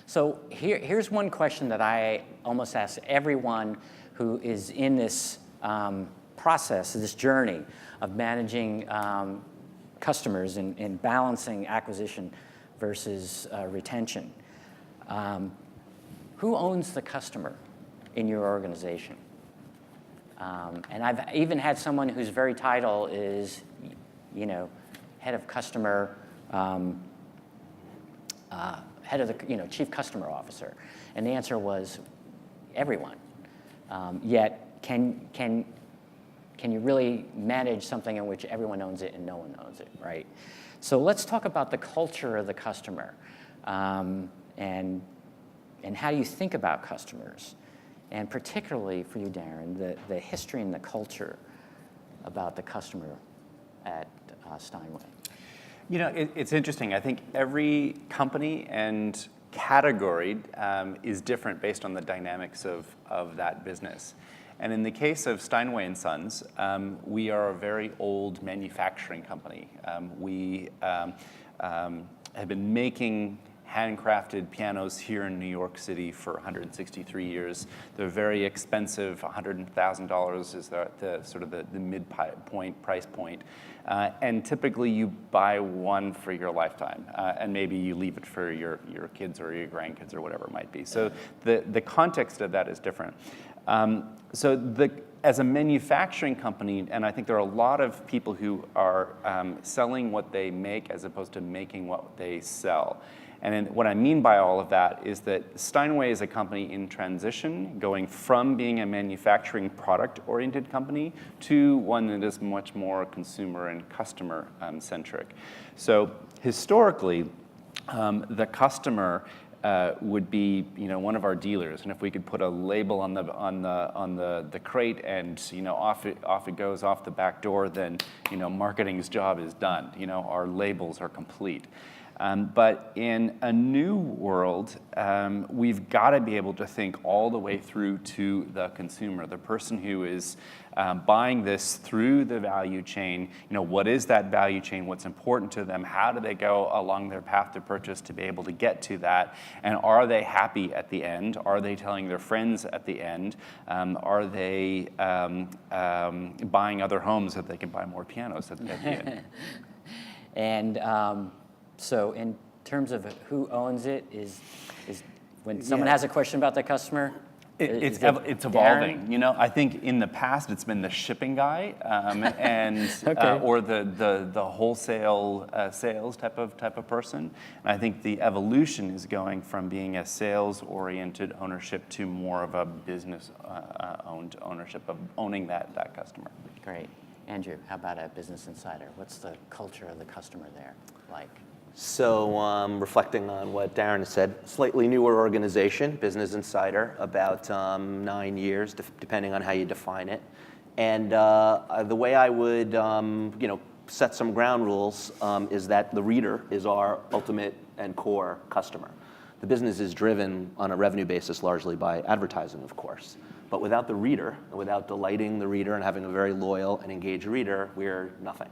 So here's one question that I almost ask everyone who is in this process, this journey of managing customers and balancing acquisition versus retention. Who owns the customer in your organization? And I've even had someone whose very title is, head of customer, head of the, chief customer officer, and the answer was everyone. Yet, can you really manage something in which everyone owns it and no one owns it, right? So let's talk about the culture of the customer, and how you think about customers, and particularly for you, Darren, the history and the culture about the customer at Steinway. It's interesting. I think every company and category is different based on the dynamics of that business. And in the case of Steinway & Sons, we are a very old manufacturing company. We have been making handcrafted pianos here in New York City for 163 years. They're very expensive. $100,000 is the sort of the mid-point price point. And typically you buy one for your lifetime, and maybe you leave it for your kids or your grandkids or whatever it might be. So the context of that is different. As a manufacturing company, and I think there are a lot of people who are selling what they make as opposed to making what they sell. And what I mean by all of that is that Steinway is a company in transition, going from being a manufacturing product-oriented company to one that is much more consumer and customer-centric. So historically, the customer would be, one of our dealers, and if we could put a label on the crate and off it goes off the back door, then marketing's job is done. Our labels are complete. But in a new world, we've got to be able to think all the way through to the consumer, the person who is buying this through the value chain. What is that value chain? What's important to them? How do they go along their path to purchase to be able to get to that? And are they happy at the end? Are they telling their friends at the end? Are they buying other homes so that they can buy more pianos at the end? And so in terms of who owns it, is when someone has a question about the customer, it's evolving. I think in the past it's been the shipping guy and or the wholesale sales type of person. And I think the evolution is going from being a sales-oriented ownership to more of a business-owned ownership of owning that customer. Great. Andrew, how about at Business Insider? What's the culture of the customer there like? So reflecting on what Darren has said, slightly newer organization, Business Insider, about 9 years, depending on how you define it. And the way I would set some ground rules is that the reader is our ultimate and core customer. The business is driven on a revenue basis largely by advertising, of course. But without the reader, without delighting the reader and having a very loyal and engaged reader, we're nothing.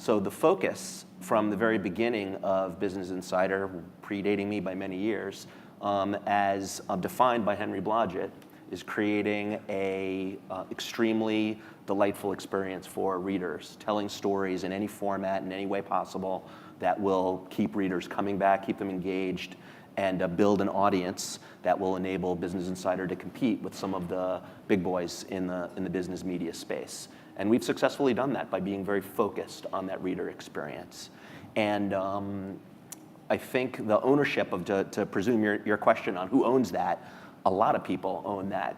So the focus from the very beginning of Business Insider, predating me by many years, as defined by Henry Blodgett, is creating a extremely delightful experience for readers, telling stories in any format, in any way possible, that will keep readers coming back, keep them engaged, and build an audience that will enable Business Insider to compete with some of the big boys in the business media space. And we've successfully done that by being very focused on that reader experience. And I think the ownership of, to presume your question on who owns that, a lot of people own that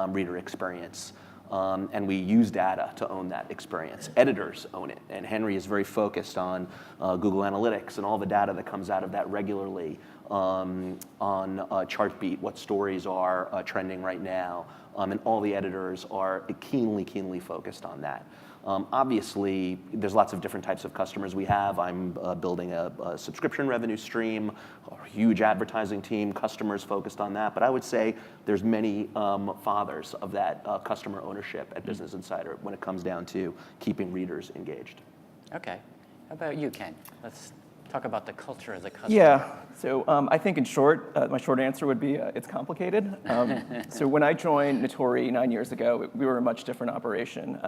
reader experience. And we use data to own that experience. Editors own it. And Henry is very focused on Google Analytics and all the data that comes out of that regularly, on Chartbeat, what stories are trending right now. And all the editors are keenly focused on that. Obviously, there's lots of different types of customers we have. I'm building a subscription revenue stream, a huge advertising team, customers focused on that. But I would say there's many fathers of that customer ownership at Business Insider when it comes down to keeping readers engaged. Okay. How about you, Ken? talk about the culture of the customer. Yeah, so I think in short, my short answer would be it's complicated. So when I joined Natori 9 years ago, we were a much different operation.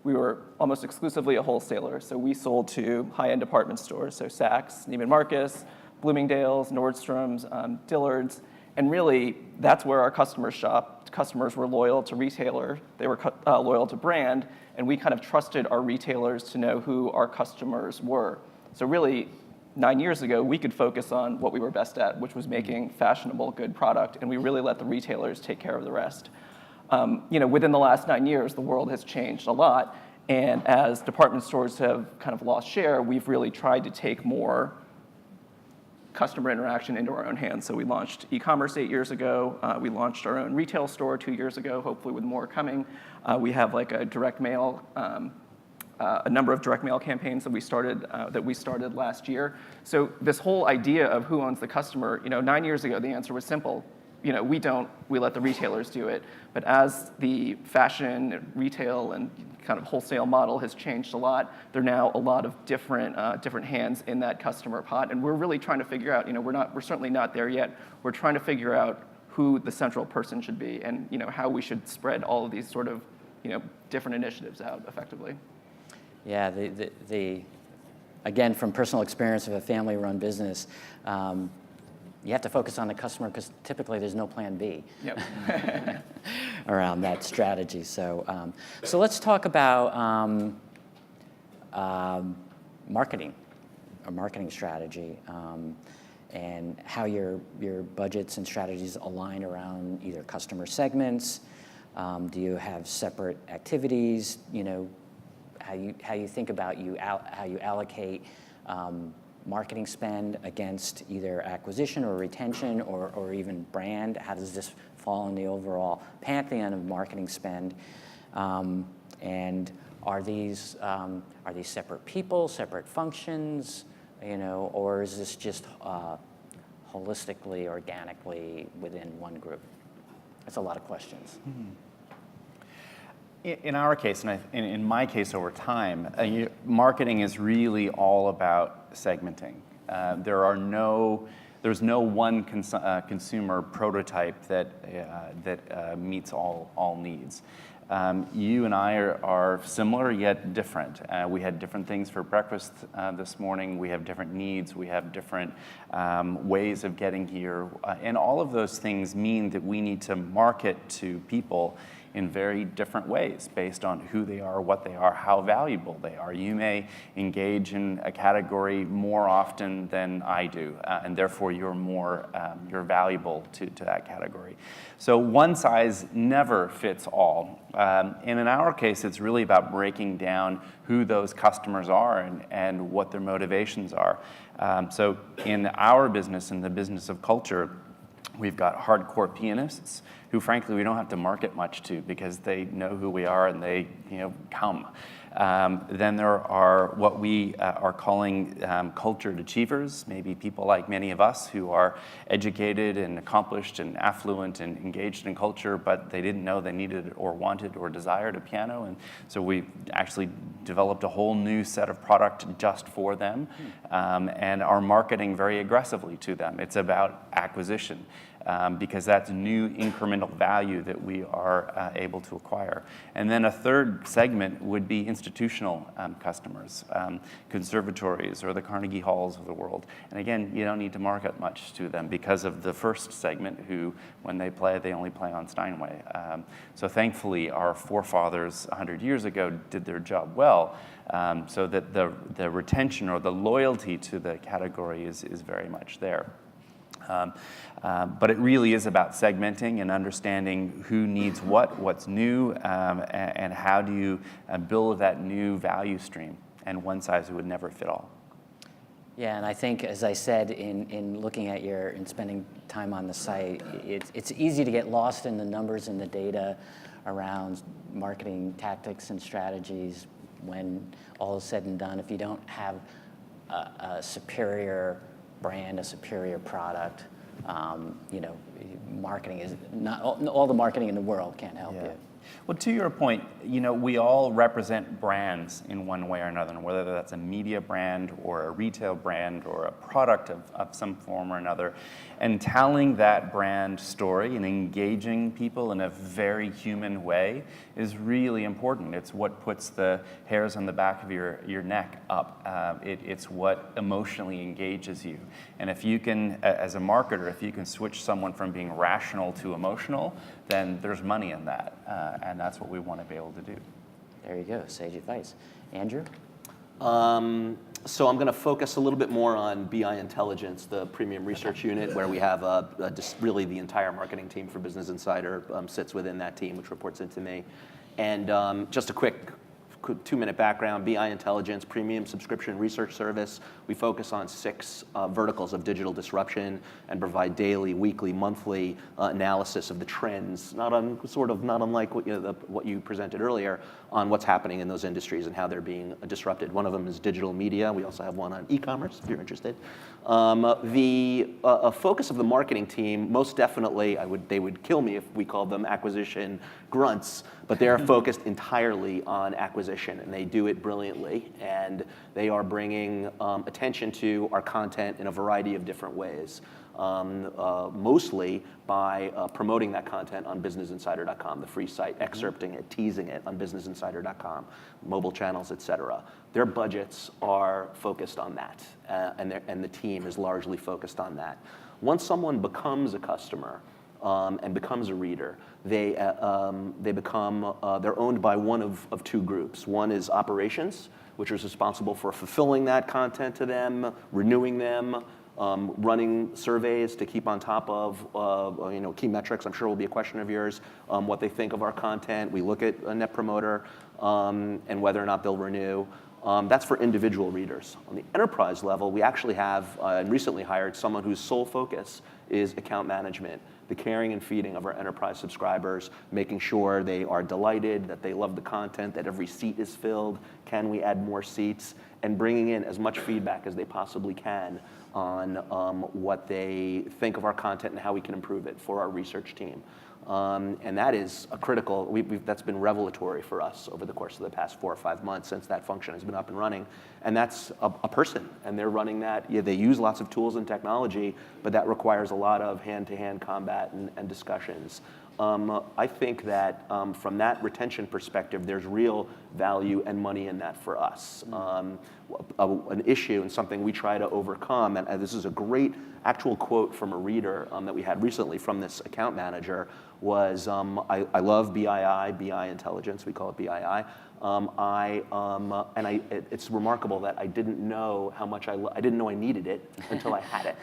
We were almost exclusively a wholesaler, so we sold to high-end department stores, so Saks, Neiman Marcus, Bloomingdale's, Nordstrom's, Dillard's, and really that's where our customers shop. Customers were loyal to retailer, they were loyal to brand, and we kind of trusted our retailers to know who our customers were. So really, 9 years ago, we could focus on what we were best at, which was making fashionable, good product, and we really let the retailers take care of the rest. Within the last 9 years, the world has changed a lot, and as department stores have kind of lost share, we've really tried to take more customer interaction into our own hands. So we launched e-commerce 8 years ago. We launched our own retail store 2 years ago, hopefully with more coming. We have like a direct mail, a number of direct mail campaigns that we started last year. So this whole idea of who owns the customer, 9 years ago, the answer was simple. We don't, we let the retailers do it. But as the fashion, retail, and kind of wholesale model has changed a lot, there are now a lot of different hands in that customer pot. And we're really trying to figure out, we're certainly not there yet. We're trying to figure out who the central person should be and, how we should spread all of these sort of, different initiatives out effectively. Yeah, again, from personal experience of a family-run business, you have to focus on the customer because typically there's no plan B. Yep. Around that strategy. So let's talk about marketing, a marketing strategy, and how your budgets and strategies align around either customer segments. Do you have separate activities? How you think about how you allocate marketing spend against either acquisition or retention or even brand? How does this fall in the overall pantheon of marketing spend? And are these separate people, separate functions, or is this just holistically, organically within one group? That's a lot of questions. In our case, and in my case over time, marketing is really all about segmenting. There's no one consumer prototype that meets all needs. You and I are similar yet different. We had different things for breakfast this morning. We have different needs. We have different ways of getting here. And all of those things mean that we need to market to people in very different ways based on who they are, what they are, how valuable they are. You may engage in a category more often than I do, and therefore you're valuable to that category. So one size never fits all. And in our case, it's really about breaking down who those customers are and what their motivations are. So in our business, in the business of culture, we've got hardcore pianists who, frankly, we don't have to market much to because they know who we are and they, come. Then there are what we are calling cultured achievers, maybe people like many of us who are educated and accomplished and affluent and engaged in culture, but they didn't know they needed or wanted or desired a piano. And so we actually developed a whole new set of product just for them and are marketing very aggressively to them. It's about acquisition. Because that's new incremental value that we are able to acquire. And then a third segment would be institutional customers, conservatories or the Carnegie Halls of the world. And again, you don't need to market much to them because of the first segment who, when they play, they only play on Steinway. So thankfully, our forefathers 100 years ago did their job well, so that the retention or the loyalty to the category is very much there. But it really is about segmenting and understanding who needs what's new, and how do you build that new value stream. And one size would never fit all. Yeah, and I think, as I said, in looking at and spending time on the site, it's easy to get lost in the numbers and the data around marketing tactics and strategies when all is said and done. If you don't have a superior brand, a superior product, marketing is not all the marketing in the world can't help you. Well, to your point, we all represent brands in one way or another, whether that's a media brand or a retail brand or a product of some form or another. And telling that brand story and engaging people in a very human way is really important. It's what puts the hairs on the back of your neck up. It's what emotionally engages you. And if you can, as a marketer, if you can switch someone from being rational to emotional, then there's money in that. And that's what we want to be able to do. There you go, sage advice. Andrew? So I'm going to focus a little bit more on BI Intelligence, the premium research unit, where we have just really the entire marketing team for Business Insider sits within that team, which reports into me. And just a quick 2-minute background, BI Intelligence, premium subscription research service. We focus on 6 verticals of digital disruption and provide daily, weekly, monthly analysis of the trends, not unlike what you presented earlier on what's happening in those industries and how they're being disrupted. One of them is digital media. We also have one on e-commerce, if you're interested. The focus of the marketing team, most definitely, they would kill me if we called them acquisition grunts, but they're focused entirely on acquisition, and they do it brilliantly. And they are bringing attention to our content in a variety of different ways, mostly by promoting that content on businessinsider.com, the free site, excerpting it, teasing it on businessinsider.com, mobile channels, et cetera. Their budgets are focused on that, and the team is largely focused on that. Once someone becomes a customer and becomes a reader, they're owned by one of 2 groups. One is operations, which is responsible for fulfilling that content to them, renewing them, running surveys to keep on top of key metrics. I'm sure will be a question of yours, what they think of our content. We look at a Net Promoter and whether or not they'll renew. That's for individual readers. On the enterprise level, we actually have and recently hired someone whose sole focus is account management, the caring and feeding of our enterprise subscribers, making sure they are delighted, that they love the content, that every seat is filled, can we add more seats, and bringing in as much feedback as they possibly can on what they think of our content and how we can improve it for our research team. And that is a critical, that's been revelatory for us over the course of the past 4 or 5 months since that function has been up and running. And that's a person, and they're running that. Yeah, they use lots of tools and technology, but that requires a lot of hand-to-hand combat and discussions. I think that from that retention perspective, there's real value and money in that for us. An issue and something we try to overcome, and this is a great actual quote from a reader that we had recently from this account manager, was, I love BI Intelligence, we call it BII. It's remarkable that I didn't know how much I didn't know I needed it until I had it.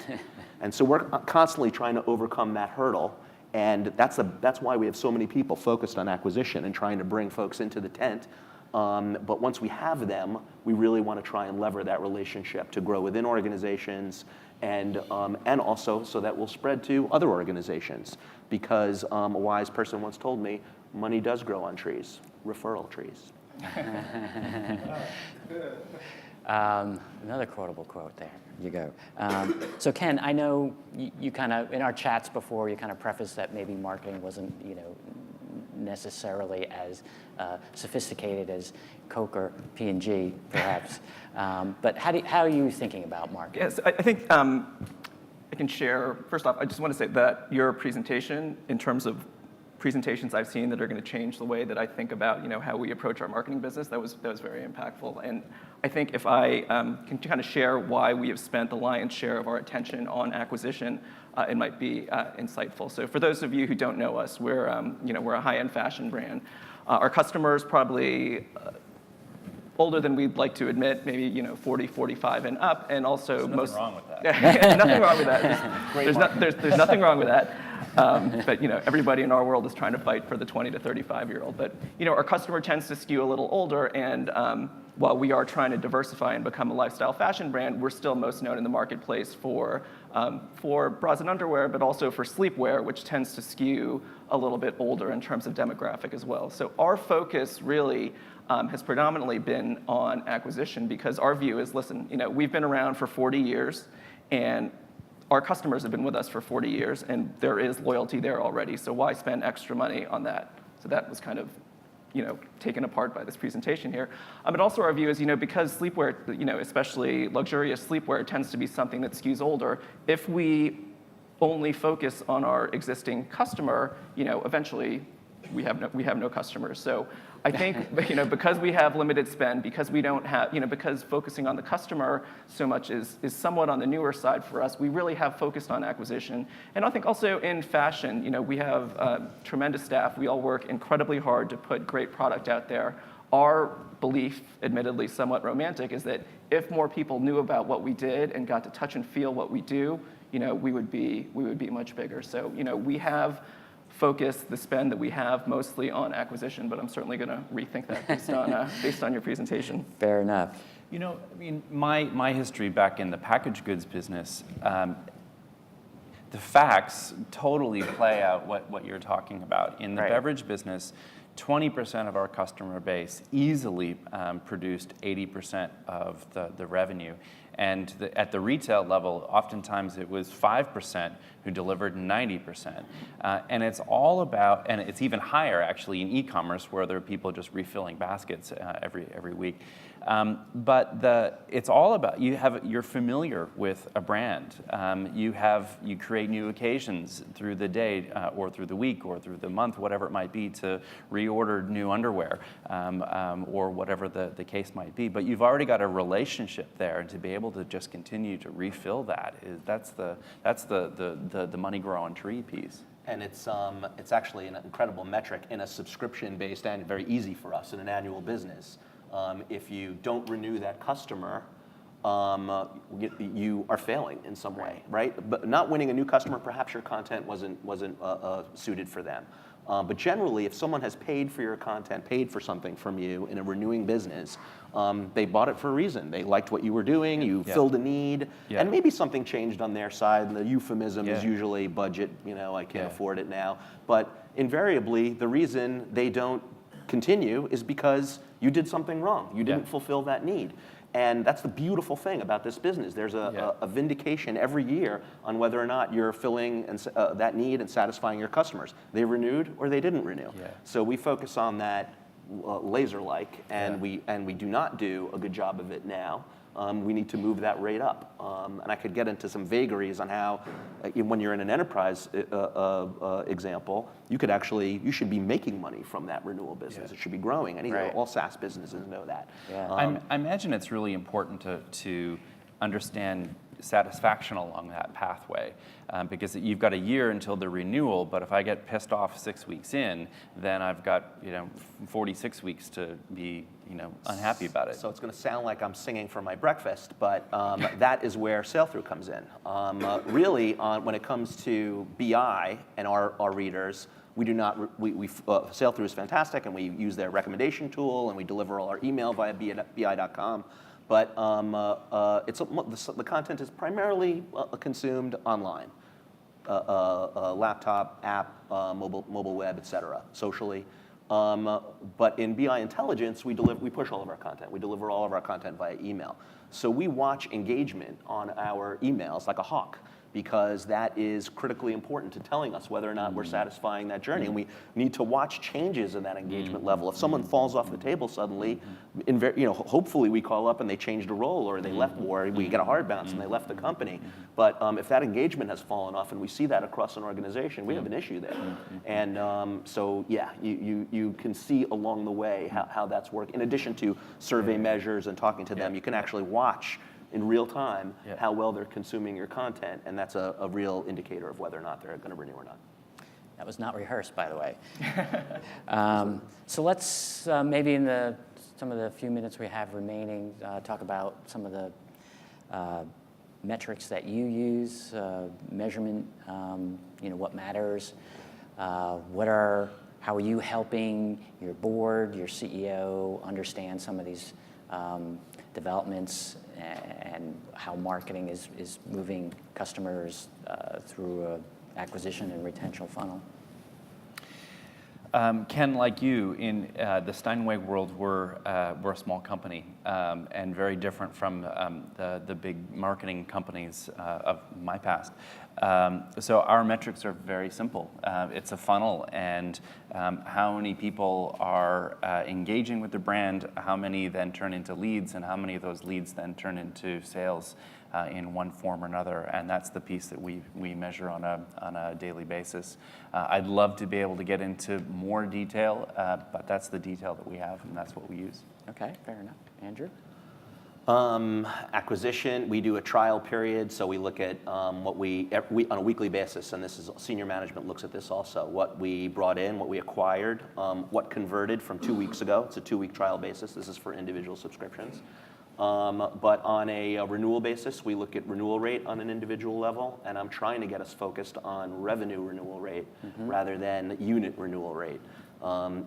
And so we're constantly trying to overcome that hurdle. And that's why we have so many people focused on acquisition and trying to bring folks into the tent. But once we have them, we really want to try and lever that relationship to grow within organizations and also so that we'll spread to other organizations. Because a wise person once told me, money does grow on trees, referral trees. Another quotable quote there. You go. So Ken, I know you kind of, in our chats before, you kind of prefaced that maybe marketing wasn't, necessarily as sophisticated as Coke or P&G, perhaps. But how are you thinking about marketing? Yes, I think I can share. First off, I just want to say that your presentation, in terms of presentations I've seen that are going to change the way that I think about how we approach our marketing business, that was very impactful. And I think if I can kind of share why we have spent the lion's share of our attention on acquisition, it might be insightful. So for those of you who don't know us, we're a high-end fashion brand. Our customers probably older than we'd like to admit, maybe 40, 45 and up, and also There's nothing wrong with that. Nothing wrong with that. There's nothing wrong with that. But everybody in our world is trying to fight for the 20 to 35-year-old. But our customer tends to skew a little older, and while we are trying to diversify and become a lifestyle fashion brand, we're still most known in the marketplace for bras and underwear, but also for sleepwear, which tends to skew a little bit older in terms of demographic as well. So our focus really has predominantly been on acquisition, because our view is, listen, we've been around for 40 years, and our customers have been with us for 40 years, and there is loyalty there already, so why spend extra money on that? So that was kind of taken apart by this presentation here. But also our view is, because sleepwear, especially luxurious sleepwear, tends to be something that skews older, if we only focus on our existing customer, eventually we have no customers. So I think, because we have limited spend, because we don't have, because focusing on the customer so much is somewhat on the newer side for us, we really have focused on acquisition. And I think also in fashion, we have tremendous staff. We all work incredibly hard to put great product out there. Our belief, admittedly somewhat romantic, is that if more people knew about what we did and got to touch and feel what we do, we would be much bigger. So, we have focus the spend that we have mostly on acquisition, but I'm certainly going to rethink that based on your presentation. Fair enough. My history back in the packaged goods business, the facts totally play out what you're talking about. In the beverage business, 20% of our customer base easily produced 80% of the revenue. And at the retail level, oftentimes it was 5% who delivered 90%. And it's all about, and it's even higher actually in e-commerce, where there are people just refilling baskets every week. But it's all about, you're familiar with a brand. You create new occasions through the day or through the week or through the month, whatever it might be, to reorder new underwear or whatever the case might be. But you've already got a relationship there, and to be able to just continue to refill that's the money grow on tree piece. And it's actually an incredible metric in a subscription-based and very easy for us in an annual business. If you don't renew that customer, you are failing in some way, right? But not winning a new customer, perhaps your content wasn't suited for them. But generally, if someone has paid for your content, paid for something from you in a renewing business, they bought it for a reason. They liked what you were doing, you filled a need, and maybe something changed on their side. And the euphemism is usually budget, I can't afford it now. But invariably, the reason they don't continue is because you did something wrong. You didn't fulfill that need. And that's the beautiful thing about this business. There's a vindication every year on whether or not you're filling that need and satisfying your customers. They renewed or they didn't renew. So we focus on that laser-like, and we do not do a good job of it now. We need to move that rate up. And I could get into some vagaries on how, when you're in an enterprise example, you should be making money from that renewal business. It should be growing. And all SaaS businesses know that. I imagine it's really important to understand satisfaction along that pathway, because you've got a year until the renewal, but if I get pissed off 6 weeks in, then I've got 46 weeks to be unhappy about it. So it's going to sound like I'm singing for my breakfast, but that is where Sailthru comes in. Really, when it comes to BI and our readers, we do not. Sailthru is fantastic, and we use their recommendation tool, and we deliver all our email via bi.com. But the content is primarily consumed online, laptop, app, mobile web, et cetera, socially. But in BI Intelligence, we push all of our content. We deliver all of our content via email. So we watch engagement on our emails like a hawk, because that is critically important to telling us whether or not we're satisfying that journey. And we need to watch changes in that engagement level. If someone falls off the table suddenly, hopefully we call up and they changed a role, or they left, or we get a hard bounce and they left the company. But if that engagement has fallen off, and we see that across an organization, we have an issue there. And you can see along the way how that's working. In addition to survey measures and talking to them, you can actually watch in real time how well they're consuming your content, and that's a real indicator of whether or not they're going to renew or not. That was not rehearsed, by the way. So let's maybe in some of the few minutes we have remaining, talk about some of the metrics that you use, measurement, what matters, how are you helping your board, your CEO understand some of these developments, and how marketing is moving customers through an acquisition and retention funnel? Ken, like you, in the Steinway world, we're a small company and very different from the big marketing companies of my past. So our metrics are very simple. It's a funnel, and how many people are engaging with the brand, how many then turn into leads, and how many of those leads then turn into sales in one form or another, and that's the piece that we measure on a daily basis. I'd love to be able to get into more detail, but that's the detail that we have, and that's what we use. Okay, fair enough. Andrew? Acquisition, we do a trial period, so we look at what we on a weekly basis, and this is senior management looks at this also, what we brought in, what we acquired, what converted from 2 weeks ago. It's a 2-week trial basis. This is for individual subscriptions. But on a renewal basis, we look at renewal rate on an individual level, and I'm trying to get us focused on revenue renewal rate rather than unit renewal rate.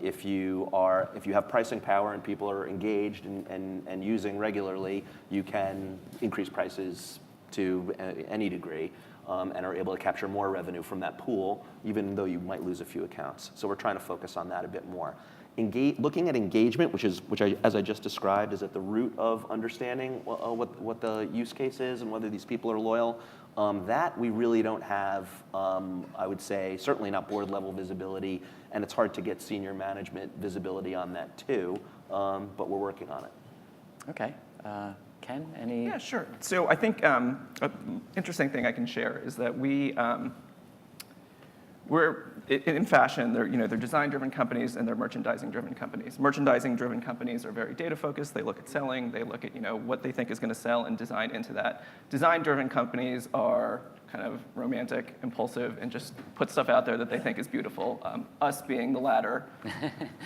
If you have pricing power and people are engaged and using regularly, you can increase prices to any degree and are able to capture more revenue from that pool, even though you might lose a few accounts. So we're trying to focus on that a bit more. Looking at engagement, as I just described, is at the root of understanding what the use case is and whether these people are loyal. That we really don't have, I would say, certainly not board level visibility, and it's hard to get senior management visibility on that too, but we're working on it. Okay. Ken, any? Yeah, sure. So I think an interesting thing I can share is that we're in fashion. They're design-driven companies and they're merchandising-driven companies. Merchandising-driven companies are very data-focused. They look at selling. They look at what they think is going to sell and design into that. Design-driven companies are kind of romantic, impulsive, and just put stuff out there that they think is beautiful. Us being the latter,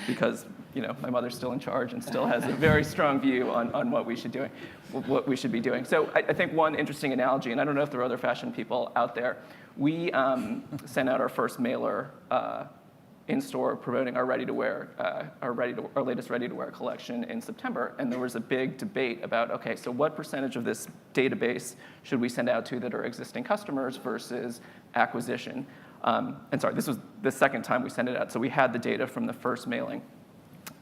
because my mother's still in charge and still has a very strong view on what we should be doing. So I think one interesting analogy, and I don't know if there are other fashion people out there. We sent out our first mailer in store promoting our our latest ready-to-wear collection in September, and there was a big debate about, okay, so what percentage of this database should we send out to that are existing customers versus acquisition? And sorry, this was the second time we sent it out, so we had the data from the first mailing.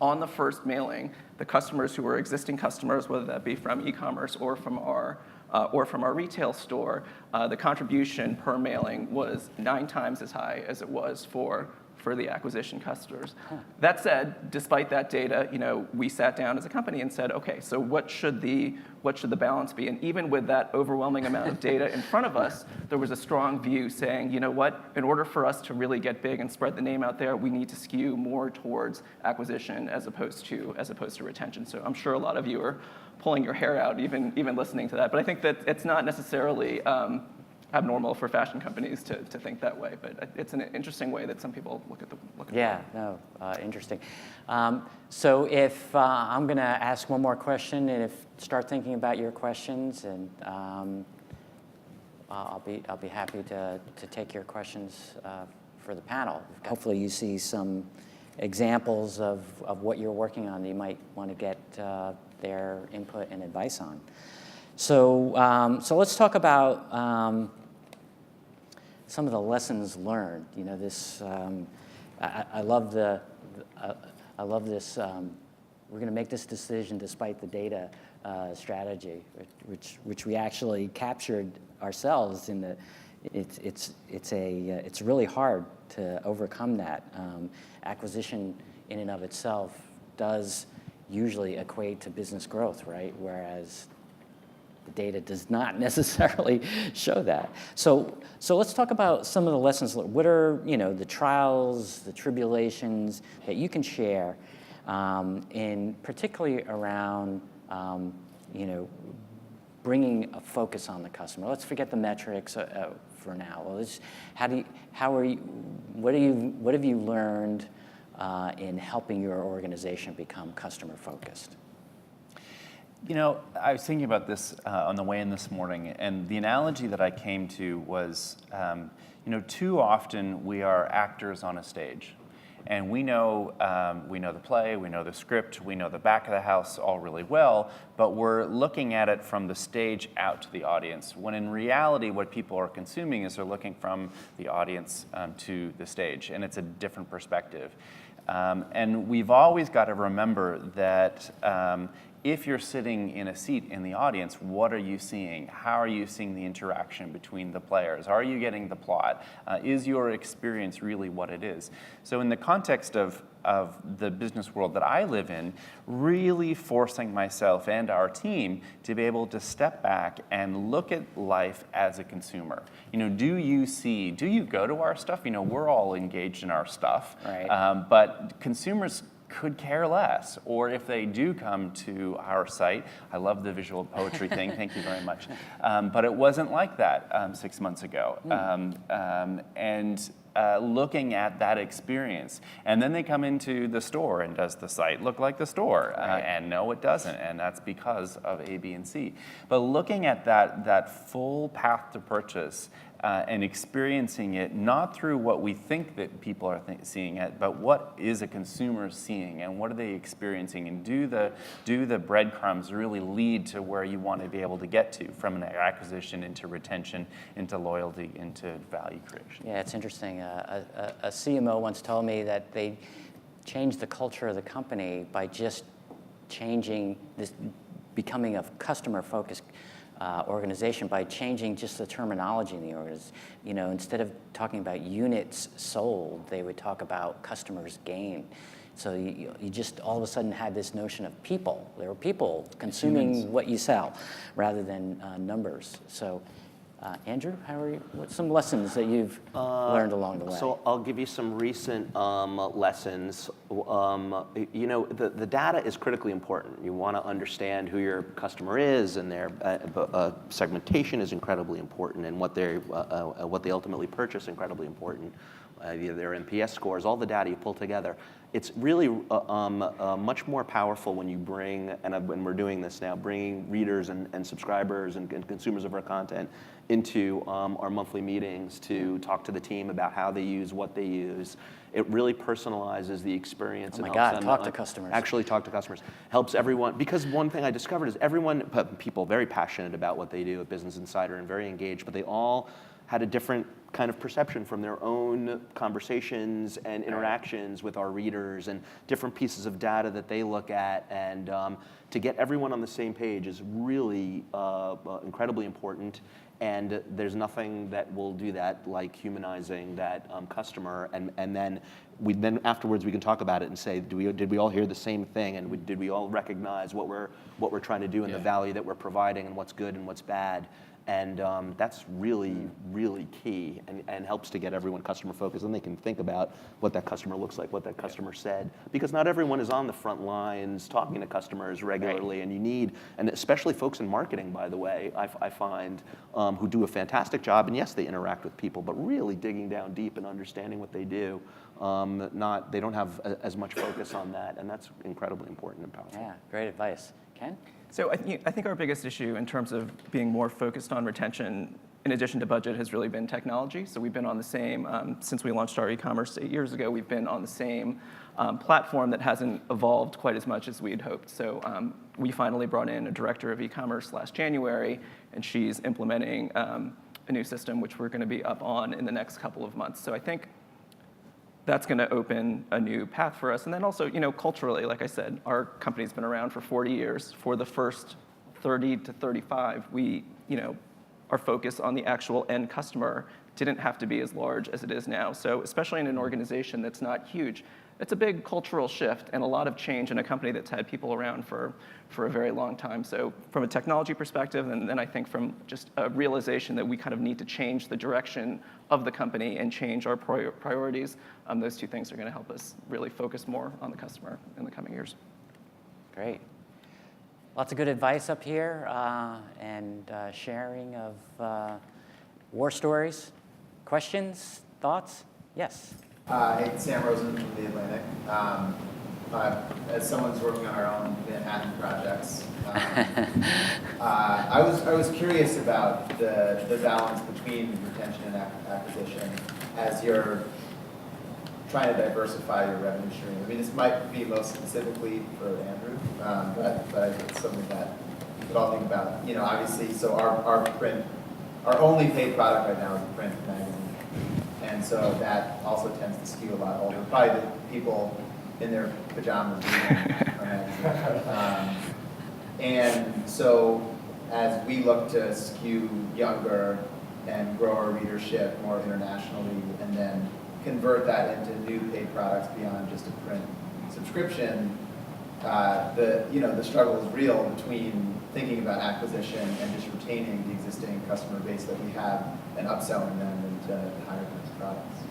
On the first mailing, the customers who were existing customers, whether that be from e-commerce or from our retail store, the contribution per mailing was 9 times as high as it was for the acquisition customers. That said, despite that data, we sat down as a company and said, okay, so what should the balance be? And even with that overwhelming amount of data in front of us, there was a strong view saying, you know what, in order for us to really get big and spread the name out there, we need to skew more towards acquisition as opposed to retention. So I'm sure a lot of you are pulling your hair out even listening to that. But I think that it's not necessarily abnormal for fashion companies to think that way, but it's an interesting way that some people look at the interesting. So if I'm going to ask one more question, and start thinking about your questions, and I'll be happy to take your questions for the panel. Hopefully, you see some examples of what you're working on that you might want to get their input and advice on. So let's talk about some of the lessons learned. I love this. We're going to make this decision despite the data strategy, which we actually captured ourselves in the. It's really hard to overcome that. Acquisition in and of itself does usually equate to business growth, right? Whereas the data does not necessarily show that. So let's talk about some of the lessons learned. What are the trials, the tribulations that you can share, in particularly around bringing a focus on the customer. Let's forget the metrics for now. Well, what have you learned in helping your organization become customer focused? I was thinking about this on the way in this morning, and the analogy that I came to was, too often we are actors on a stage, and we know the play, we know the script, we know the back of the house all really well, but we're looking at it from the stage out to the audience, when in reality what people are consuming is they're looking from the audience to the stage, and it's a different perspective. And we've always got to remember that if you're sitting in a seat in the audience, what are you seeing? How are you seeing the interaction between the players? Are you getting the plot? Is your experience really what it is? So in the context of the business world that I live in, really forcing myself and our team to be able to step back and look at life as a consumer. Do you go to our stuff? We're all engaged in our stuff, right. But consumers could care less, or if they do come to our site, I love the visual poetry thing, thank you very much, but it wasn't like that 6 months ago. Looking at that experience, and then they come into the store, and does the site look like the store? Right. And no, it doesn't, and that's because of A, B, and C. But looking at that full path to purchase and experiencing it not through what we think that people are seeing it, but what is a consumer seeing and what are they experiencing, and do the breadcrumbs really lead to where you want to be able to get to, from an acquisition into retention, into loyalty, into value creation. Yeah, it's interesting. A CMO once told me that they changed the culture of the company by just changing this, becoming a customer-focused organization by changing just the terminology in the organization. Instead of talking about units sold, they would talk about customers gained. So you just all of a sudden had this notion of people. There were people consuming what you sell rather than numbers. So Andrew, what's some lessons that you've learned along the way? So I'll give you some recent lessons. The data is critically important. You want to understand who your customer is, and their segmentation is incredibly important, and what they ultimately purchase incredibly important. Their NPS scores, all the data you pull together. It's really much more powerful when you bring, and when we're doing this now, bringing readers and subscribers and consumers of our content into our monthly meetings to talk to the team about how they use, what they use. It really personalizes the experience. Oh my and God, helps them, talk to customers. Actually talk to customers. Helps everyone, because one thing I discovered is people very passionate about what they do at Business Insider and very engaged, but they all had a different kind of perception from their own conversations and interactions with our readers, and different pieces of data that they look at. And to get everyone on the same page is really incredibly important. And there's nothing that will do that like humanizing that customer. And then afterwards we can talk about it and say, did we all hear the same thing? And did we all recognize what we're trying to do and the value that we're providing, and what's good and what's bad? And that's really, really key, and helps to get everyone customer focused. And they can think about what that customer looks like, what that customer said. Because not everyone is on the front lines talking to customers regularly. Right. And you need, and especially folks in marketing, by the way, I find, who do a fantastic job. And yes, they interact with people, but really digging down deep and understanding what they do. They don't have as much focus on that. And that's incredibly important and powerful. Yeah, great advice. Ken? So I think our biggest issue in terms of being more focused on retention, in addition to budget, has really been technology. So we've been on the same, since we launched our e-commerce 8 years ago, we've been on the same platform that hasn't evolved quite as much as we had hoped. So we finally brought in a director of e-commerce last January, and she's implementing a new system, which we're going to be up on in the next couple of months. So I think that's going to open a new path for us. And then also, culturally, like I said, our company's been around for 40 years. For the first 30 to 35, our focus on the actual end customer didn't have to be as large as it is now. So especially in an organization that's not huge, it's a big cultural shift and a lot of change in a company that's had people around for a very long time. So from a technology perspective, and then I think from just a realization that we kind of need to change the direction of the company and change our priorities, those two things are going to help us really focus more on the customer in the coming years. Great. Lots of good advice up here, and sharing of war stories. Questions, thoughts? Yes. Hey, Sam Rosen from The Atlantic. As someone who's working on our own Manhattan projects, I was curious about the balance between retention and acquisition as you're trying to diversify your revenue stream. I mean, this might be most specifically for Andrew, but it's something that we could all think about. Obviously, so our only paid product right now is a print magazine. And so that also tends to skew a lot older. Probably the people in their pajamas reading our magazine. And so as we look to skew younger and grow our readership more internationally and then convert that into new paid products beyond just a print subscription, the struggle is real between thinking about acquisition and just retaining the existing customer base that we have and upselling them into higher priced products.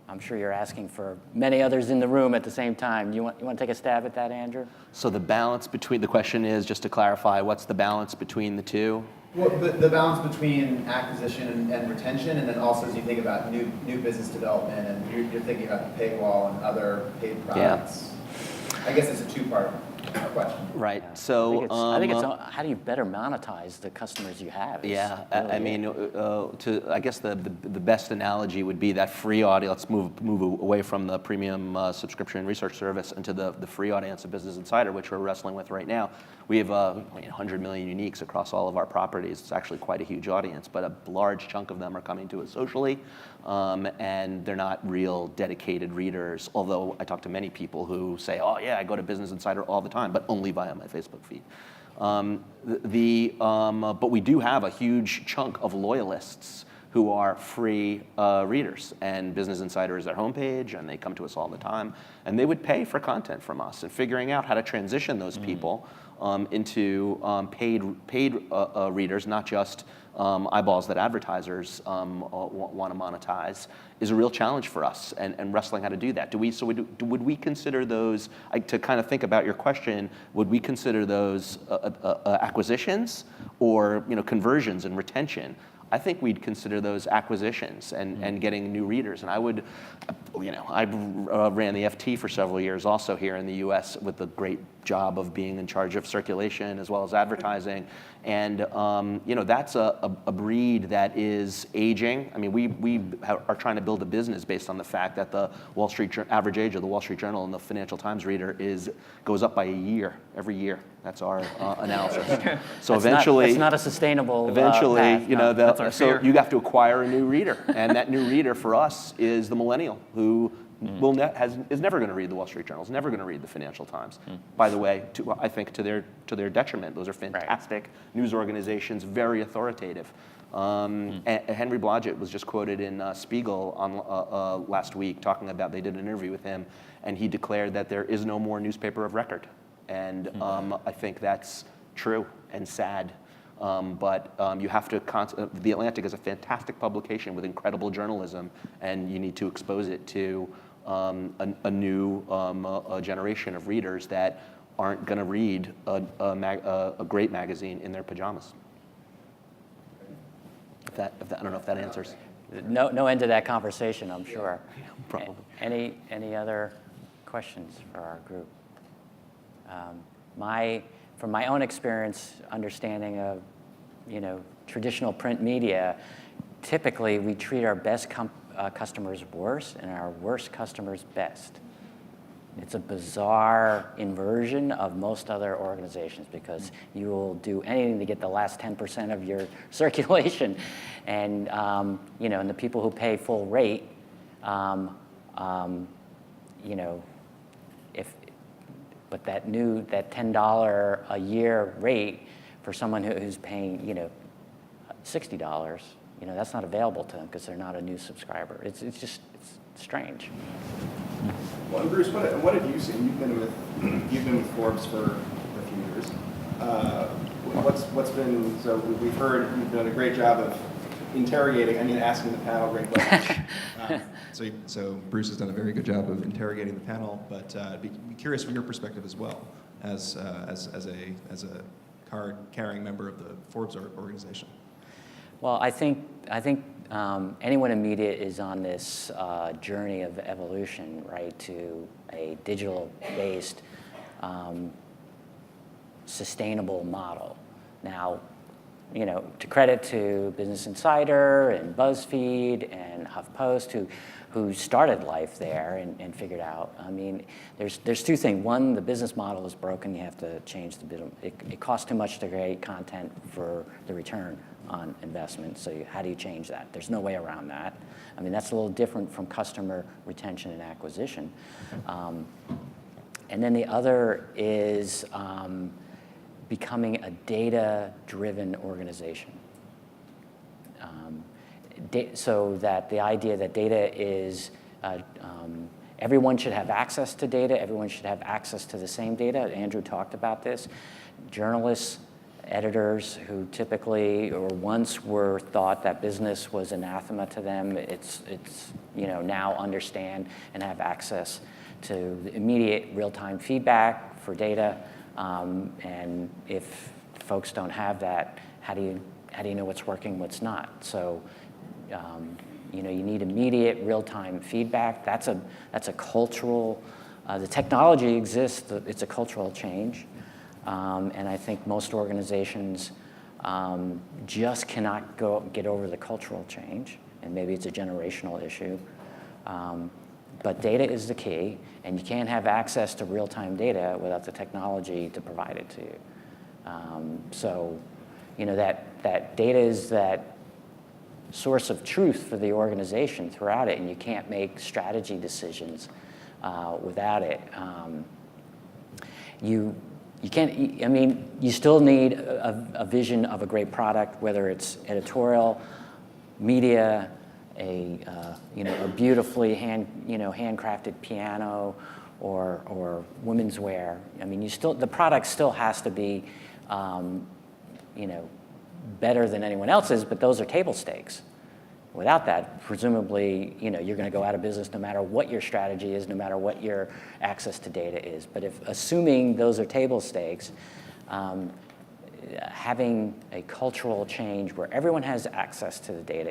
I'm sure you're asking for many others in the room at the same time. You want to take a stab at that, Andrew? So the balance between, the question is, just to clarify, what's the balance between the two? Well, the balance between acquisition and retention, and then also as you think about new business development and you're thinking about the paywall and other paid products. I guess it's a two-part question. Right. Yeah. So I think it's how do you better monetize the customers you have? Yeah, Really I mean, I guess the best analogy would be that free audience. Let's move away from the premium subscription research service into the free audience of Business Insider, which we're wrestling with right now. We have 100 million uniques across all of our properties. It's actually quite a huge audience, but a large chunk of them are coming to it socially, and they're not real dedicated readers. Although I talk to many people who say, "Oh yeah, I go to Business Insider all the time, but only via my Facebook feed." But we do have a huge chunk of loyalists who are free readers, and Business Insider is their homepage, and they come to us all the time, and they would pay for content from us, and figuring out how to transition those people into paid readers, not just eyeballs that advertisers want to monetize, is a real challenge for us, and wrestling how to do that. Would we consider those, to kind of think about your question, would we consider those acquisitions or conversions and retention? I think we'd consider those acquisitions and getting new readers. And I would, I ran the FT for several years also here in the US with the great job of being in charge of circulation as well as advertising. And that's a breed that is aging. I mean, we are trying to build a business based on the fact that the average age of the Wall Street Journal and the Financial Times reader goes up by a year every year. That's our analysis. So eventually, it's not a sustainable eventually, path, so you have to acquire a new reader, and that new reader for us is the millennial who is never going to read the Wall Street Journal, is never going to read the Financial Times. By the way, I think to their detriment. Those are fantastic news organizations, very authoritative. Henry Blodgett was just quoted in Spiegel on last week talking about, they did an interview with him, and he declared that there is no more newspaper of record. And I think that's true and sad. But you have to, The Atlantic is a fantastic publication with incredible journalism, and you need to expose it to a new generation of readers that aren't going to read a great magazine in their pajamas. I don't know if that answers. No end to that conversation, I'm sure. Yeah, probably. Any other questions for our group? From my own experience, understanding of traditional print media, typically we treat our best customers worse and our worst customers best. It's a bizarre inversion of most other organizations because you will do anything to get the last 10% of your circulation, and and the people who pay full rate, but that $10 a year rate for someone who's paying $60, that's not available to them because they're not a new subscriber. It's strange. Well, and Bruce, what have you seen? You've been with Forbes for a few years. What's been, so we've heard you've done a great job of asking the panel great questions. So Bruce has done a very good job of interrogating the panel, but I'd be curious from your perspective as well, as a card-carrying member of the Forbes organization. Well, I think anyone in media is on this journey of evolution, right, to a digital-based, sustainable model. Now, to credit to Business Insider and BuzzFeed and HuffPost, who started life there and figured out. I mean, there's two things. One, the business model is broken. You have to change the business. It costs too much to create content for the return on investment. So how do you change that? There's no way around that. I mean, that's a little different from customer retention and acquisition. And then the other is becoming a data-driven organization. So that the idea that data is, everyone should have access to data, everyone should have access to the same data. Andrew talked about this. Journalists, editors who typically or once were thought that business was anathema to them, it's now understand and have access to the immediate real-time feedback for data. And if folks don't have that, how do you know what's working, what's not? So, you need immediate real-time feedback. That's a cultural. The technology exists. It's a cultural change, and I think most organizations just cannot get over the cultural change, and maybe it's a generational issue. But data is the key, and you can't have access to real-time data without the technology to provide it to you. So, that data is that source of truth for the organization throughout it, and you can't make strategy decisions without it. You can't. I mean, you still need a vision of a great product, whether it's editorial, media, a beautifully handcrafted piano, or women's wear. I mean, the product still has to be, better than anyone else's, but those are table stakes. Without that, presumably, you're going to go out of business no matter what your strategy is, no matter what your access to data is. But assuming those are table stakes, having a cultural change where everyone has access to the data,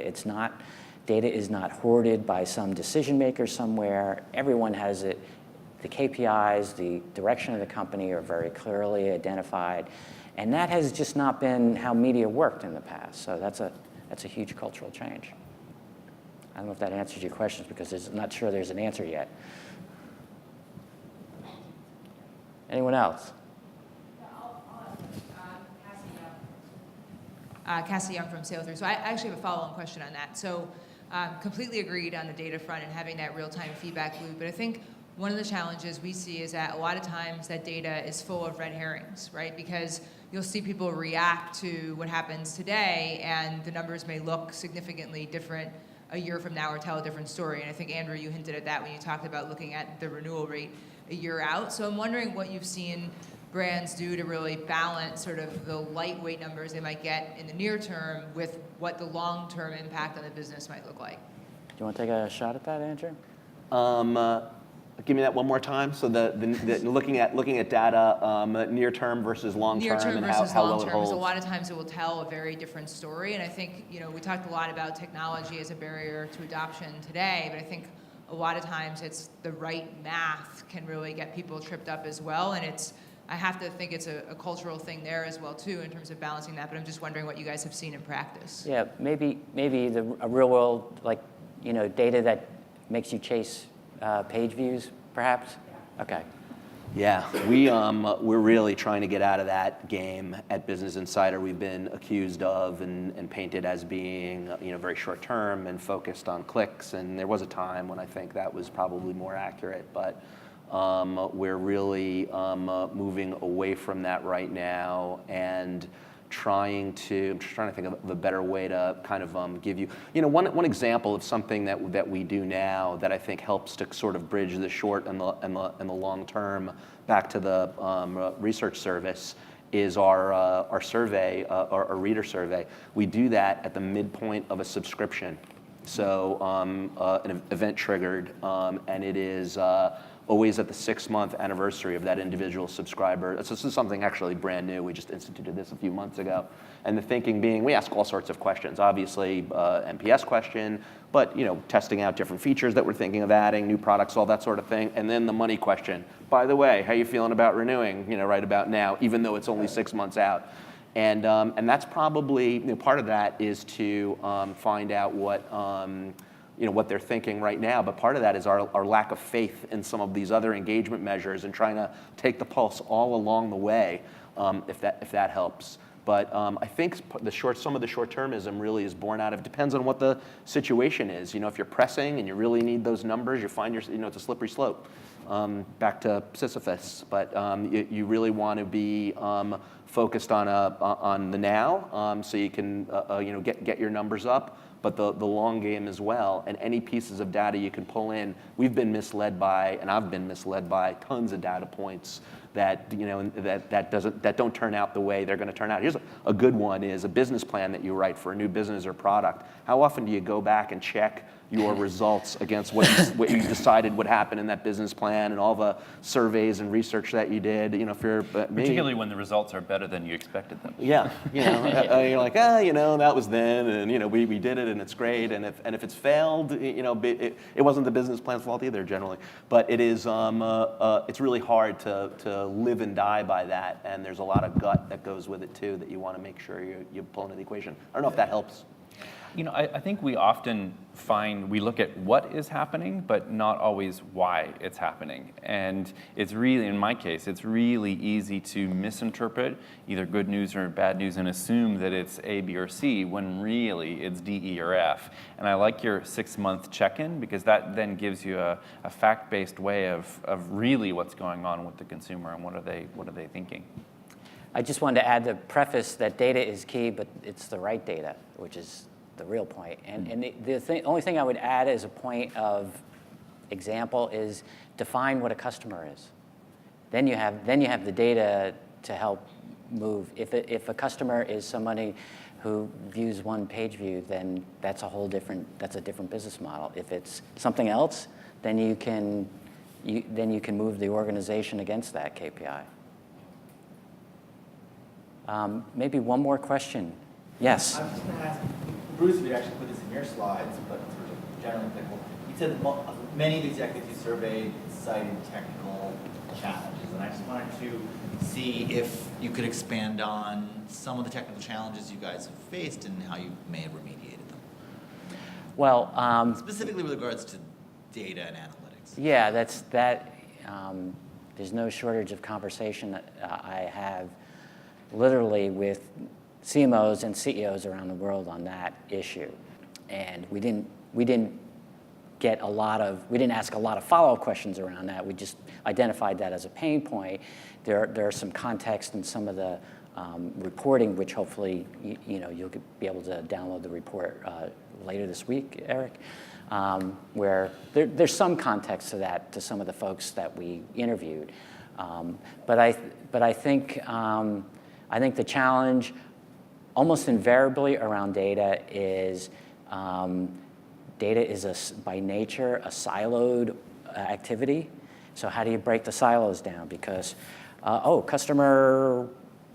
data is not hoarded by some decision maker somewhere. Everyone has it. The KPIs, the direction of the company are very clearly identified. And that has just not been how media worked in the past. So that's a huge cultural change. I don't know if that answers your questions because I'm not sure there's an answer yet. Anyone else? Cassie Young from Sailthru. So I actually have a follow-on question on that. So completely agreed on the data front and having that real-time feedback loop. But I think one of the challenges we see is that a lot of times that data is full of red herrings, right? Because you'll see people react to what happens today, and the numbers may look significantly different a year from now or tell a different story. And I think, Andrew, you hinted at that when you talked about looking at the renewal rate a year out. So I'm wondering what you've seen brands do to really balance sort of the lightweight numbers they might get in the near term with what the long-term impact on the business might look like. Do you want to take a shot at that, Andrew? Give me that one more time. So the looking at data near term versus long term, and how well it holds. Because a lot of times it will tell a very different story. And I think we talked a lot about technology as a barrier to adoption today, but I think a lot of times it's the right math can really get people tripped up as well. And I have to think it's a cultural thing there as well too in terms of balancing that. But I'm just wondering what you guys have seen in practice. Yeah, maybe a real world data that makes you chase page views, perhaps? Okay. Yeah, we're really trying to get out of that game at Business Insider. We've been accused of and painted as being very short term and focused on clicks, and there was a time when I think that was probably more accurate, but we're really moving away from that right now and I'm just trying to think of a better way to kind of give you, one example of something that we do now that I think helps to sort of bridge the short and the long term back to the research service is our survey, our reader survey. We do that at the midpoint of a subscription, so an event triggered, and it is always at the 6-month anniversary of that individual subscriber. So this is something actually brand new. We just instituted this a few months ago. And the thinking being, we ask all sorts of questions. Obviously, NPS question, but testing out different features that we're thinking of adding, new products, all that sort of thing. And then the money question. By the way, how you feeling about renewing, right about now, even though it's only 6 months out? And that's probably, part of that is to find out what they're thinking right now, but part of that is our lack of faith in some of these other engagement measures and trying to take the pulse all along the way, if that helps. But I think some of the short-termism really is born out of, depends on what the situation is. You know, if you're pressing and you really need those numbers, you find it's a slippery slope. Back to Sisyphus, but you really want to be focused on the now, so you can get your numbers up, but the long game as well. And any pieces of data you can pull in, we've been misled by, and I've been misled by tons of data points that that don't turn out the way they're going to turn out. Here's a good one: is a business plan that you write for a new business or product. How often do you go back and check your results against what you decided would happen in that business plan and all the surveys and research that you did? You know, if you're me, Particularly when the results are better than you expected them. yeah, you're like, that was then, and we did it, and it's great. And if it's failed, it wasn't the business plan's fault either, generally. But it is, it's really hard to live and die by that, and there's a lot of gut that goes with it too that you want to make sure you pull into the equation. I don't know if that helps. I think we often find we look at what is happening, but not always why it's happening. And it's really, in my case, it's really easy to misinterpret either good news or bad news and assume that it's A, B, or C, when really it's D, E, or F. And I like your 6-month check-in, because that then gives you a fact-based way of really what's going on with the consumer and what are they thinking. I just wanted to add the preface that data is key, but it's the right data, which is the real point. And the only thing I would add as a point of example is define what a customer is. Then you have the data to help move. If a customer is somebody who views one page view, then that's a different business model. If it's something else, then you can move the organization against that KPI. Maybe one more question. Yes. I was just going to ask, Bruce, if you actually put this in your slides, but sort of generally applicable. You said that many of the executives you surveyed cited technical challenges, and I just wanted to see if you could expand on some of the technical challenges you guys have faced and how you may have remediated them. Well, specifically with regards to data and analytics. Yeah, there's no shortage of conversation that I have literally with CMOs and CEOs around the world on that issue, and we didn't ask a lot of follow-up questions around that. We just identified that as a pain point. There are some context in some of the reporting, which hopefully you'll be able to download the report later this week, Eric, where there's some context to that to some of the folks that we interviewed. But I think the challenge almost invariably around data is by nature a siloed activity. So how do you break the silos down? Because customer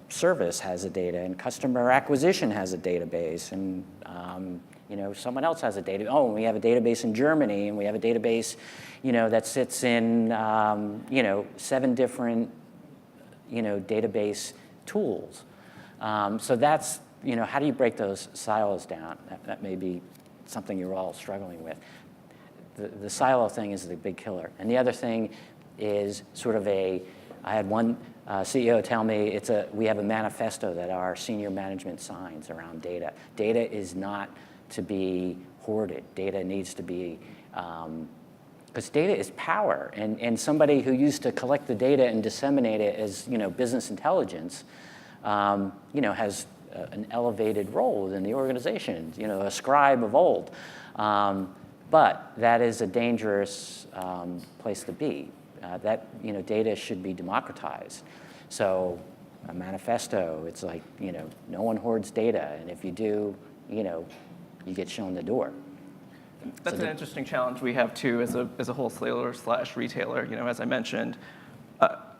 service has a data, and customer acquisition has a database, and someone else has a data. We have a database in Germany, and we have a database, that sits in 7 different database tools. So that's how do you break those silos down? That may be something you're all struggling with. The silo thing is the big killer. And the other thing is sort of I had one CEO tell me we have a manifesto that our senior management signs around data. Data is not to be hoarded. Data needs to be, because data is power. And somebody who used to collect the data and disseminate it as business intelligence, has an elevated role within the organization, a scribe of old. But that is a dangerous place to be. Data should be democratized. So a manifesto, it's like, no one hoards data, and if you do, you get shown the door. That's an interesting challenge we have too as a wholesaler / retailer. As I mentioned,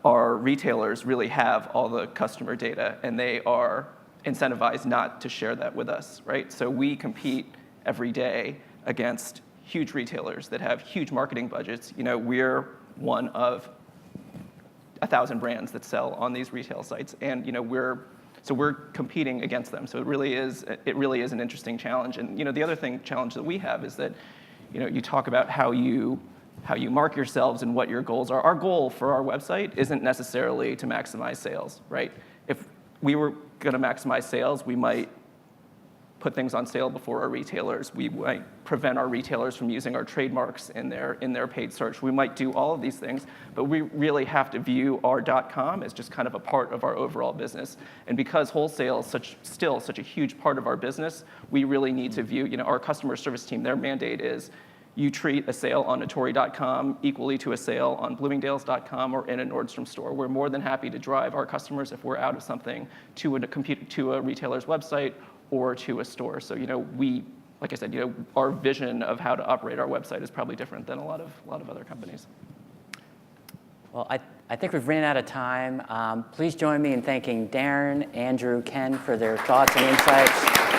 our retailers really have all the customer data, and they are incentivized not to share that with us, right? So we compete every day against huge retailers that have huge marketing budgets. We're one of 1,000 brands that sell on these retail sites, and we're competing against them. So it really is an interesting challenge. And the other challenge that we have is that you talk about how you mark yourselves and what your goals are. Our goal for our website isn't necessarily to maximize sales, right? If we were going to maximize sales, we might put things on sale before our retailers. We might prevent our retailers from using our trademarks in their paid search. We might do all of these things, but we really have to view our .com as just kind of a part of our overall business. And because wholesale is still such a huge part of our business, we really need to view, our customer service team, their mandate is you treat a sale on Natori.com equally to a sale on Bloomingdale's.com or in a Nordstrom store. We're more than happy to drive our customers, if we're out of something, to a retailer's website or to a store. So, like I said, our vision of how to operate our website is probably different than a lot of other companies. Well, I think we've ran out of time. Please join me in thanking Darren, Andrew, Ken for their thoughts and insights.